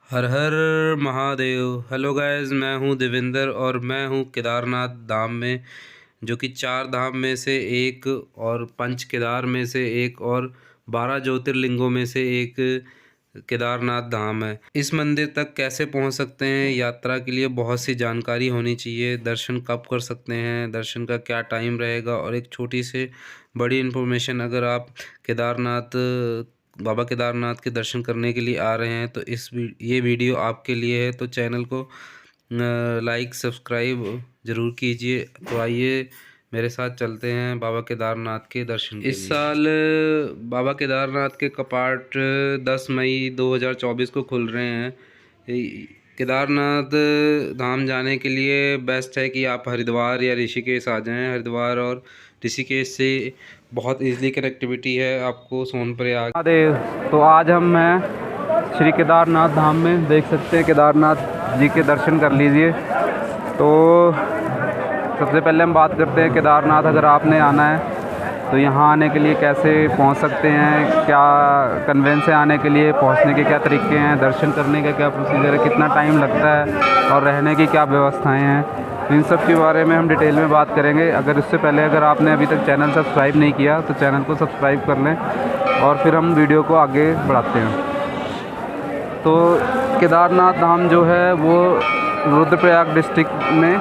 हर हर Mahadev. Hello guys, मैं हूं देविंदर और मैं हूं केदारनाथ धाम में, जो कि 4 धाम में से एक और पंच केदार में से एक और 12 ज्योतिर्लिंगों में से एक केदारनाथ धाम है। इस मंदिर तक कैसे पहुंच सकते हैं, यात्रा के लिए बहुत सी जानकारी होनी चाहिए। दर्शन कब कर सकते हैं, दर्शन का क्या टाइम रहेगा, और एक छोटी से बड़ी इन्फॉर्मेशन, अगर आप केदारनाथ बाबा केदारनाथ के दर्शन करने के लिए आ रहे हैं तो ये वीडियो आपके लिए है। तो चैनल को लाइक सब्सक्राइब ज़रूर कीजिए। तो आइए मेरे साथ चलते हैं बाबा केदारनाथ के दर्शन के लिए। इस साल बाबा केदारनाथ के कपाट 10 मई 2024 को खुल रहे हैं। केदारनाथ धाम जाने के लिए बेस्ट है कि आप हरिद्वार या ऋषिकेश आ जाएं। हरिद्वार और ऋषिकेश से बहुत इजीली कनेक्टिविटी है आपको सोनप्रयाग। महादेव। तो आज हम हैं श्री केदारनाथ धाम में, देख सकते हैं केदारनाथ जी के दर्शन कर लीजिए। तो सबसे पहले हम बात करते हैं केदारनाथ अगर आपने आना है तो यहाँ आने के लिए कैसे पहुँच सकते हैं, क्या कन्वेंस से आने के लिए पहुँचने के क्या तरीके हैं, दर्शन करने का क्या प्रोसीजर है, कितना टाइम लगता है और रहने की क्या व्यवस्थाएँ हैं, इन सब के बारे में हम डिटेल में बात करेंगे। अगर इससे पहले अगर आपने अभी तक चैनल सब्सक्राइब नहीं किया तो चैनल को सब्सक्राइब कर लें और फिर हम वीडियो को आगे बढ़ाते हैं। तो केदारनाथ धाम जो है वो रुद्रप्रयाग डिस्ट्रिक्ट में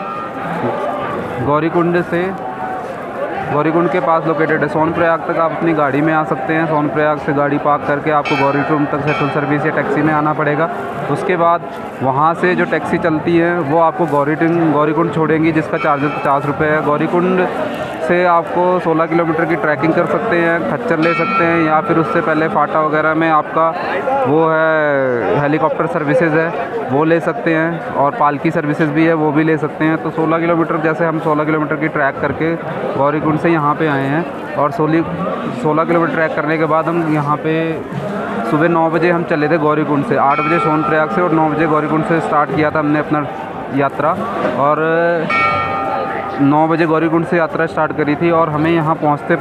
गौरीकुंड के पास लोकेटेड है। सोनप्रयाग तक आप अपनी गाड़ी में आ सकते हैं। सोनप्रयाग से गाड़ी पार्क करके आपको गौरीकुंड तक सेंट्रल सर्विस या टैक्सी में आना पड़ेगा। उसके बाद वहाँ से जो टैक्सी चलती है वो आपको गौरीकुंड छोड़ेंगी, जिसका चार्जेस 50 रुपये है। गौरीकुंड से आपको 16 किलोमीटर की ट्रैकिंग कर सकते हैं, खच्चर ले सकते हैं, या फिर उससे पहले फाटा वगैरह में आपका वो है हेलीकॉप्टर सर्विसेज है वो ले सकते हैं, और पालकी सर्विसेज भी है वो भी ले सकते हैं। तो 16 किलोमीटर, जैसे हम 16 किलोमीटर की ट्रैक करके गौरीकुंड से यहाँ पे आए हैं, और 16 किलोमीटर ट्रैक करने के बाद हम यहाँ पे सुबह 9 बजे हम चले थे गौरीकुंड से। 8 बजे सोनप्रयाग से और 9 बजे गौरीकुंड से स्टार्ट किया था हमने अपना यात्रा, और 9 बजे गौरीकुंड से यात्रा स्टार्ट करी थी और हमें यहाँ पहुँचते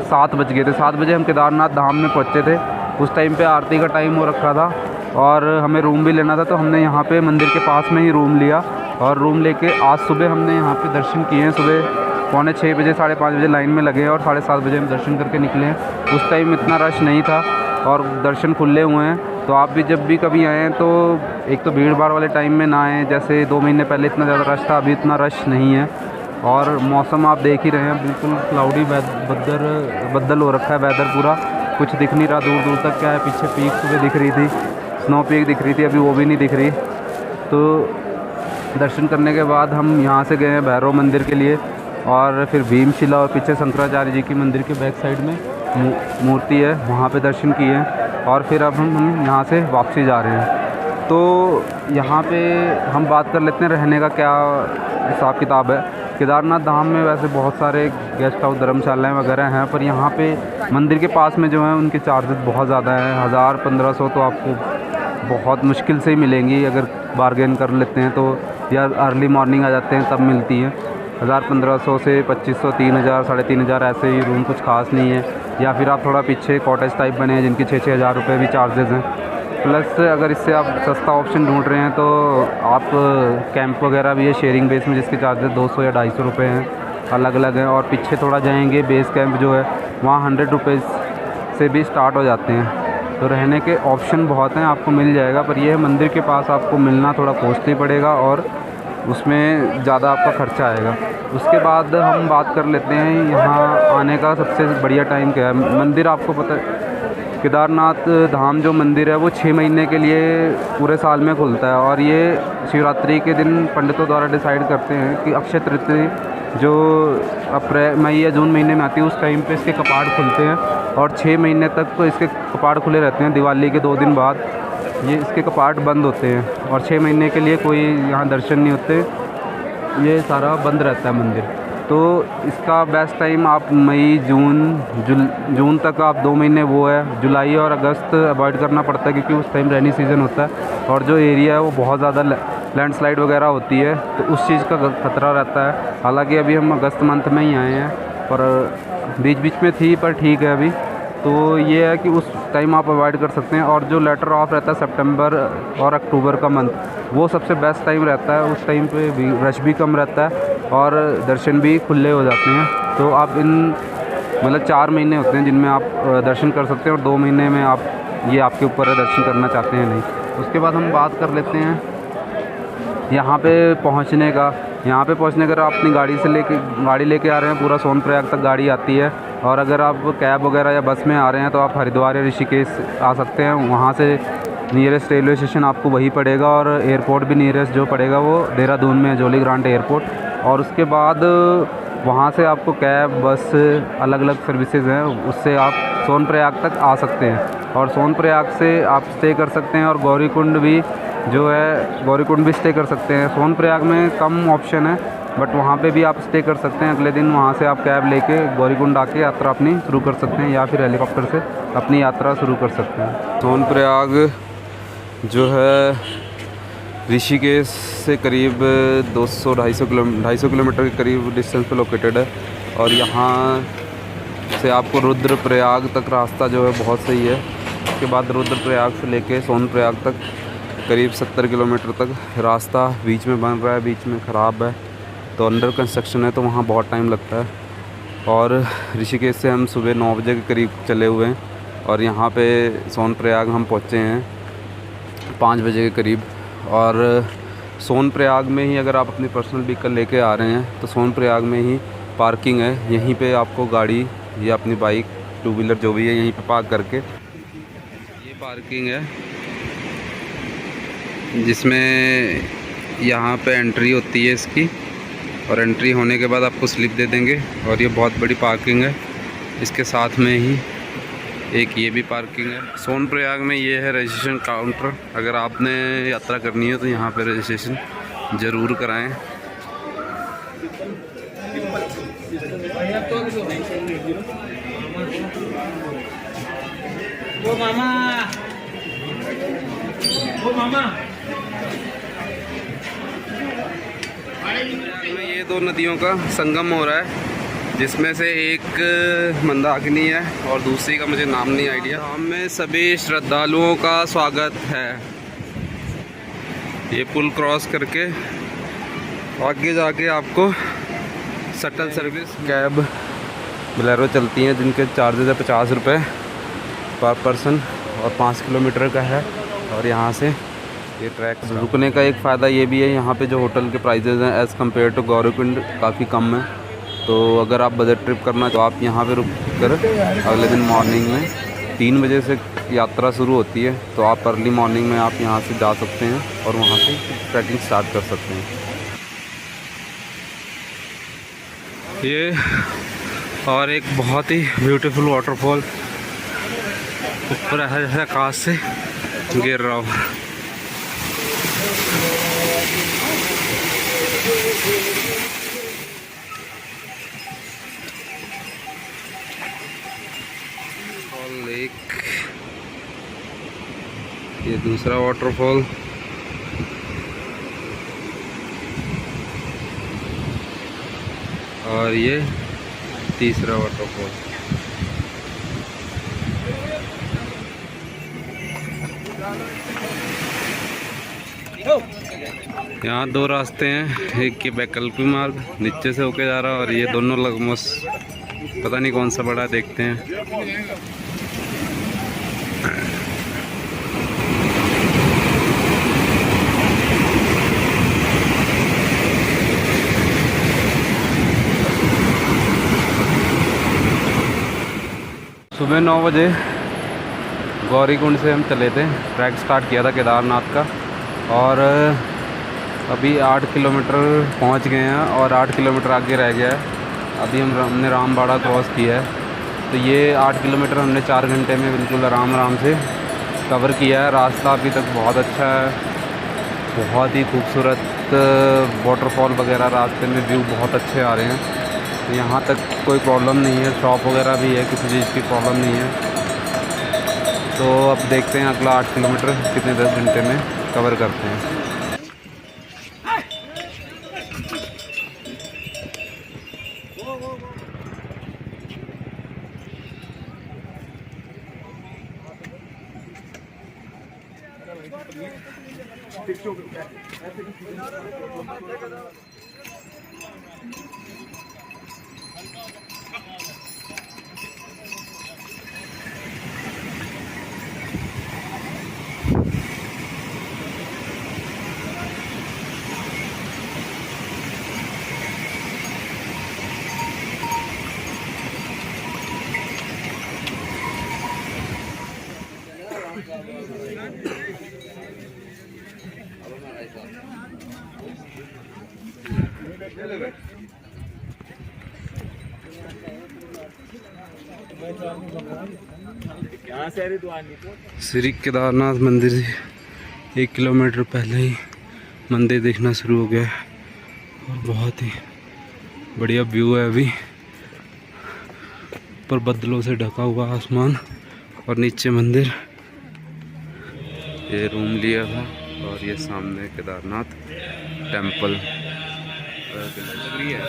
7 बज गए थे। 7 बजे हम केदारनाथ धाम में पहुँचे थे। उस टाइम पे आरती का टाइम हो रखा था और हमें रूम भी लेना था, तो हमने यहाँ पे मंदिर के पास में ही रूम लिया, और रूम लेके आज सुबह हमने यहाँ पे दर्शन किए हैं। सुबह 5:45 बजे 5:30 बजे लाइन में लगे और 7:30 बजे हम दर्शन करके निकले हैं। उस टाइम इतना रश नहीं था और दर्शन खुले हुए हैं। तो आप भी जब भी कभी आएँ तो एक तो भीड़ भाड़ वाले टाइम में ना आएँ, जैसे 2 महीने पहले इतना ज़्यादा रश था, अभी इतना रश नहीं है। और मौसम आप देख ही रहे हैं, बिल्कुल क्लाउडी बद्दल हो रखा है वेदर पूरा, कुछ दिख नहीं रहा दूर दूर तक। क्या है, पीछे पीक सुबह दिख रही थी, स्नो पीक दिख रही थी, अभी वो भी नहीं दिख रही। तो दर्शन करने के बाद हम यहाँ से गए हैं भैरव मंदिर के लिए, और फिर भीमशिला और पीछे शंकराचार्य जी की मंदिर के बैक साइड में मूर्ति है, वहाँ पे दर्शन किए हैं, और फिर अब हम यहाँ से वापसी जा रहे हैं। तो यहाँ पे हम बात कर लेते हैं रहने का क्या हिसाब किताब है। केदारनाथ धाम में वैसे बहुत सारे गेस्ट हाउस धर्मशालाएँ वगैरह हैं, पर यहाँ पे मंदिर के पास में जो है उनके चार्जेस बहुत ज़्यादा हैं। 1000-1500 तो आपको बहुत मुश्किल से ही मिलेंगी, अगर बारगेन कर लेते हैं तो, या अर्ली मॉर्निंग आ जाते हैं तब मिलती हैं। 1000-1500 से 2500, 3000, 3500 ऐसे ही रूम, कुछ खास नहीं है। या फिर आप थोड़ा पीछे कॉटेज टाइप बने हैं जिनके 6-6 हज़ार रुपये भी चार्जेस हैं। प्लस अगर इससे आप सस्ता ऑप्शन ढूंढ रहे हैं तो आप कैंप वगैरह भी है शेयरिंग बेस में, जिसके चार्जेस 200 या 250 रुपये हैं, अलग अलग हैं। और पीछे थोड़ा जाएंगे बेस कैंप जो है वहाँ 100 रुपीज़ से भी स्टार्ट हो जाते हैं। तो रहने के ऑप्शन बहुत हैं, आपको मिल जाएगा, पर यह मंदिर के पास आपको मिलना थोड़ा कॉस्टली पड़ेगा और उसमें ज़्यादा आपका खर्चा आएगा। उसके बाद हम बात कर लेते हैं यहाँ आने का सबसे बढ़िया टाइम क्या है। मंदिर आपको पता है, केदारनाथ धाम जो मंदिर है वो 6 महीने के लिए पूरे साल में खुलता है, और ये शिवरात्रि के दिन पंडितों द्वारा डिसाइड करते हैं कि अक्षय तृतीया जो मई या जून महीने में आती है उस टाइम पे इसके कपाट खुलते हैं, और 6 महीने तक तो इसके कपाट खुले रहते हैं। दिवाली के 2 दिन बाद ये इसके कपाट बंद होते हैं, और 6 महीने के लिए कोई यहाँ दर्शन नहीं होते, ये सारा बंद रहता है मंदिर। तो इसका बेस्ट टाइम आप मई जून तक आप 2 महीने वो है। जुलाई और अगस्त अवॉइड करना पड़ता है क्योंकि उस टाइम रेनी सीज़न होता है, और जो एरिया है वो बहुत ज़्यादा लैंडस्लाइड वगैरह होती है, तो उस चीज़ का खतरा रहता है। हालांकि अभी हम अगस्त मंथ में ही आए हैं, पर बीच बीच में थी, पर ठीक है अभी। तो ये है कि उस टाइम आप अवॉइड कर सकते हैं। और जो लेटर ऑफ रहता है सितंबर और अक्टूबर का मंथ, वो सबसे बेस्ट टाइम रहता है। उस टाइम पे भी रश भी कम रहता है और दर्शन भी खुले हो जाते हैं। तो आप इन मतलब 4 महीने होते हैं जिनमें आप दर्शन कर सकते हैं, और 2 महीने में आप, ये आपके ऊपर है दर्शन करना चाहते हैं नहीं। उसके बाद हम बात कर लेते हैं यहाँ पे पहुँचने का। यहाँ पे पहुँचने अगर आप अपनी गाड़ी लेके आ रहे हैं, पूरा सोनप्रयाग तक गाड़ी आती है। और अगर आप कैब वगैरह या बस में आ रहे हैं तो आप हरिद्वार या ऋषिकेश आ सकते हैं। वहाँ से नियरेस्ट रेलवे स्टेशन आपको वही पड़ेगा, और एयरपोर्ट भी नियरेस्ट जो पड़ेगा वो देहरादून में है, जोली ग्रांट एयरपोर्ट। और उसके बाद वहाँ से आपको कैब, बस, अलग अलग सर्विसेज हैं, उससे आप सोनप्रयाग तक आ सकते हैं। और सोनप्रयाग से आप स्टे कर सकते हैं, और गौरीकुंड भी जो है, गौरीकुंड भी स्टे कर सकते हैं। सोनप्रयाग में कम ऑप्शन है, बट वहाँ पे भी आप स्टे कर सकते हैं। अगले दिन वहाँ से आप कैब लेके गौरीकुंड आके यात्रा अपनी शुरू कर सकते हैं, या फिर हेलीकॉप्टर से अपनी यात्रा शुरू कर सकते हैं। सोनप्रयाग जो है ऋषिकेश से करीब 200-250 किलोमीटर के करीब डिस्टेंस पे लोकेटेड है। और यहाँ से आपको रुद्रप्रयाग तक रास्ता जो है बहुत सही है। उसके बाद रुद्रप्रयाग से लेके सोनप्रयाग तक करीब 70 किलोमीटर तक रास्ता बीच में बन रहा है, बीच में ख़राब है, तो अंडर कंस्ट्रक्शन है, तो वहाँ बहुत टाइम लगता है। और ऋषिकेश से हम सुबह 9 बजे के करीब चले हुए हैं, और यहाँ पे सोनप्रयाग हम पहुँचे हैं 5 बजे के करीब। और सोनप्रयाग में ही अगर आप अपनी पर्सनल व्हीकल लेके आ रहे हैं तो सोनप्रयाग में ही पार्किंग है। यहीं पे आपको गाड़ी या अपनी बाइक, 2 व्हीलर जो भी है, यहीं पे पार्क करके, ये पार्किंग है जिसमें यहाँ पे एंट्री होती है इसकी, और एंट्री होने के बाद आपको स्लिप दे देंगे। और ये बहुत बड़ी पार्किंग है। इसके साथ में ही एक ये भी पार्किंग है। सोनप्रयाग में ये है रजिस्ट्रेशन काउंटर। अगर आपने यात्रा करनी है तो यहाँ पे रजिस्ट्रेशन ज़रूर कराएं। ओ मामा, ओ मामा। ये 2 नदियों का संगम हो रहा है, जिसमें से एक मंदाकिनी है और दूसरी का मुझे नाम नहीं आइडिया। हम में सभी श्रद्धालुओं का स्वागत है। ये पुल क्रॉस करके आगे जाके आपको शटल सर्विस, कैब, बोलेरो चलती हैं, जिनके चार्जेज है 50 रुपये पर पर्सन, और 5 किलोमीटर का है। और यहाँ से ये ट्रैक, रुकने का एक फ़ायदा ये भी है, यहाँ पे जो होटल के प्राइजेज़ हैं एज़ कम्पेयर टू गौरीकुंड काफ़ी कम है। तो अगर आप बजट ट्रिप करना तो आप यहाँ पे रुक कर अगले दिन मॉर्निंग में 3 बजे से यात्रा शुरू होती है, तो आप अर्ली मॉर्निंग में आप यहाँ से जा सकते हैं और वहाँ से ट्रैकिंग स्टार्ट कर सकते हैं। ये और एक बहुत ही ब्यूटीफुल वाटरफॉल ऊपर ऐसा आकाश से गिर रहा हो। लेक, ये दूसरा वाटरफॉल, और ये तीसरा वाटरफॉल। यहाँ 2 रास्ते हैं, एक ये वैकल्पिक मार्ग नीचे से होके जा रहा है, और ये दोनों लगमस, पता नहीं कौन सा बड़ा, देखते हैं। सुबह 9 बजे गौरीकुंड से हम चले थे, ट्रैक स्टार्ट किया था केदारनाथ का, और अभी 8 किलोमीटर पहुंच गए हैं और 8 किलोमीटर आगे रह गया है। अभी हमने रामबाड़ा क्रॉस किया है, तो ये 8 किलोमीटर हमने 4 घंटे में बिल्कुल आराम से कवर किया है। रास्ता अभी तक बहुत अच्छा है, बहुत ही खूबसूरत वाटरफॉल वगैरह, रास्ते में व्यू बहुत अच्छे आ रहे हैं। तो यहाँ तक कोई प्रॉब्लम नहीं है, शॉप वगैरह भी है, किसी चीज़ की प्रॉब्लम नहीं है। तो अब देखते हैं अगला 8 किलोमीटर कितने 10 घंटे में कवर करते हैं। श्री केदारनाथ मंदिर से 1 किलोमीटर पहले ही मंदिर देखना शुरू हो गया है और बहुत ही बढ़िया व्यू है। अभी ऊपर बादलों से ढका हुआ आसमान और नीचे मंदिर। ये रूम लिया था और ये सामने केदारनाथ टेम्पल लग रही है।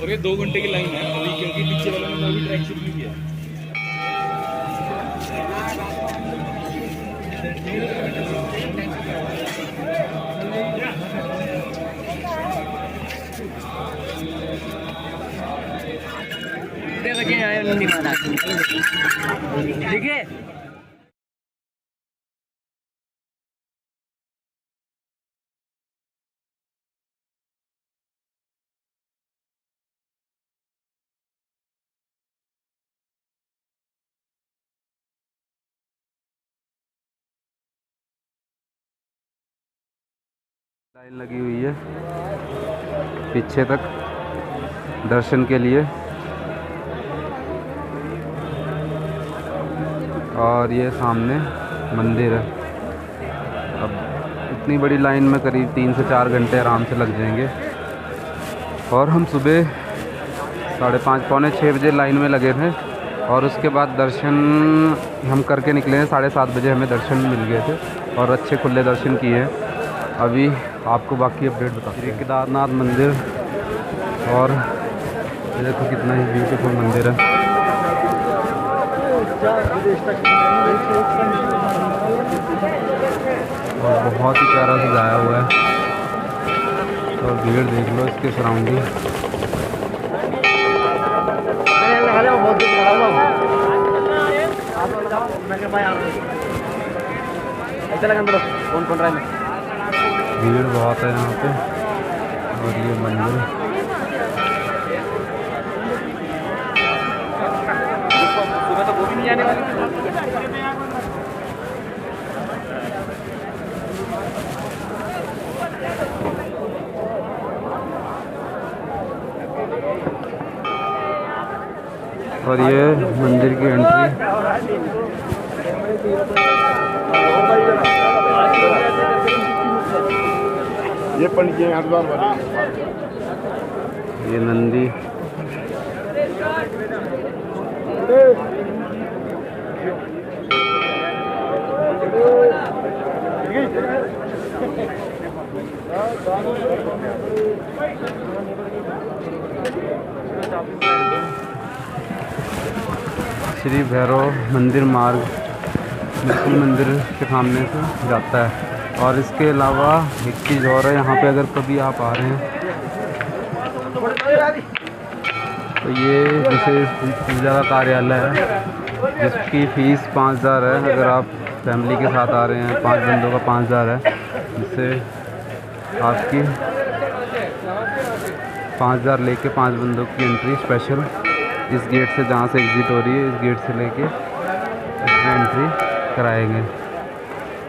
और ये 2 घंटे की लाइन है अभी, क्योंकि पीछे वालों ने अभी ट्रैक शुरू नहीं किया। ठीक है। लाइन लगी हुई है पीछे तक दर्शन के लिए, और ये सामने मंदिर है। अब इतनी बड़ी लाइन में करीब 3 से 4 घंटे आराम से लग जाएंगे। और हम सुबह 5:30 पौने 6 बजे लाइन में लगे थे और उसके बाद दर्शन हम करके निकले हैं। 7:30 बजे हमें दर्शन मिल गए थे और अच्छे खुले दर्शन किए हैं। अभी आपको बाकी अपडेट बता श्री केदारनाथ मंदिर, और ये देखो कितना ही ब्यूटीफुल मंदिर है। और बहुत ही प्यारा सजाया हुआ है और भीड़ देख लो इसके सराउंडिंग। भीड़ बहुत है यहाँ पे। और ये मंदिर सुबह तो वो भी नहीं जाने वाली। और ये मंदिर की एंट्री। ये पंडित जी हरिद्वार वाले, ये नंदी, श्री भैरव मंदिर मार्ग बिल्कुल मंदिर के सामने से जाता है। और इसके अलावा एक चीज़ और है, यहाँ पे अगर कभी आप आ रहे हैं तो ये विशेष पूजा का कार्यालय है जिसकी फ़ीस 5000 है। अगर आप फैमिली के साथ आ रहे हैं 5 बंदों का 5000 है, जिससे आपकी 5000 लेके 5 बंदों की एंट्री स्पेशल इस गेट से, जहाँ से एग्ज़िट हो रही है इस गेट से लेके इसमें एंट्री कराएंगे।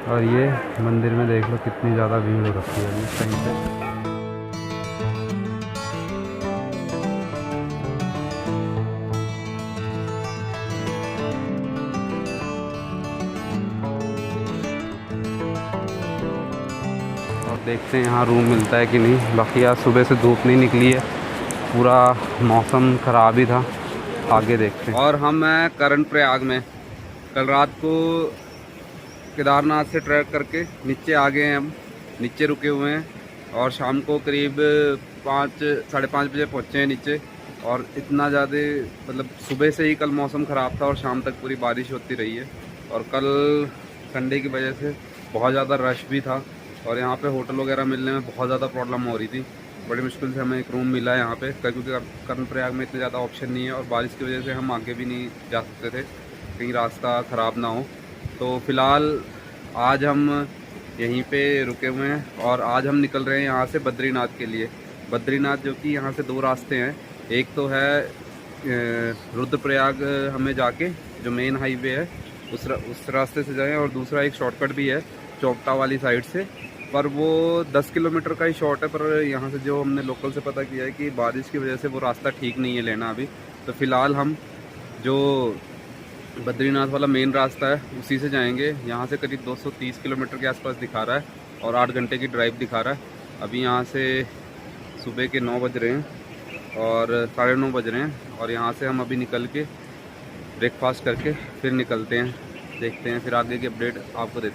और ये मंदिर में देख लो कितनी ज़्यादा भीड़ हो रखी है इस टाइम पे। देखते हैं यहाँ रूम मिलता है कि नहीं। बाकी आज सुबह से धूप नहीं निकली है, पूरा मौसम ख़राब ही था। आगे देखते हैं। और हम हैं कर्णप्रयाग में। कल रात को केदारनाथ से ट्रैक करके नीचे आ गए हैं, हम नीचे रुके हुए हैं और शाम को करीब 5-5:30 बजे पहुँचे हैं नीचे। और इतना ज़्यादा मतलब सुबह से ही कल मौसम ख़राब था और शाम तक पूरी बारिश होती रही है। और कल संडे की वजह से बहुत ज़्यादा रश भी था और यहाँ पे होटल वगैरह मिलने में बहुत ज़्यादा प्रॉब्लम हो रही थी। बड़ी मुश्किल से हमें एक रूम मिला है यहाँ पे, क्योंकि कर्णप्रयाग में इतने ज़्यादा ऑप्शन नहीं है और बारिश की वजह से हम आगे भी नहीं जा सकते थे, कहीं रास्ता ख़राब ना हो। तो फ़िलहाल आज हम यहीं पे रुके हुए हैं और आज हम निकल रहे हैं यहाँ से बद्रीनाथ के लिए। बद्रीनाथ जो कि यहाँ से 2 रास्ते हैं, एक तो है रुद्रप्रयाग हमें जाके जो मेन हाईवे है उस रास्ते से जाएं और दूसरा एक शॉर्टकट भी है चौपटा वाली साइड से, पर वो 10 किलोमीटर का ही शॉर्ट है। पर यहाँ से जो हमने लोकल से पता किया है कि बारिश की वजह से वो रास्ता ठीक नहीं है लेना अभी। तो फ़िलहाल हम जो बद्रीनाथ वाला मेन रास्ता है उसी से जाएंगे। यहाँ से करीब 230 किलोमीटर के आसपास दिखा रहा है और 8 घंटे की ड्राइव दिखा रहा है। अभी यहाँ से सुबह के 9 बज रहे हैं और 9:30 बज रहे हैं और यहाँ से हम अभी निकल के ब्रेकफास्ट करके फिर निकलते हैं, देखते हैं फिर आगे की अपडेट आपको देते हैं।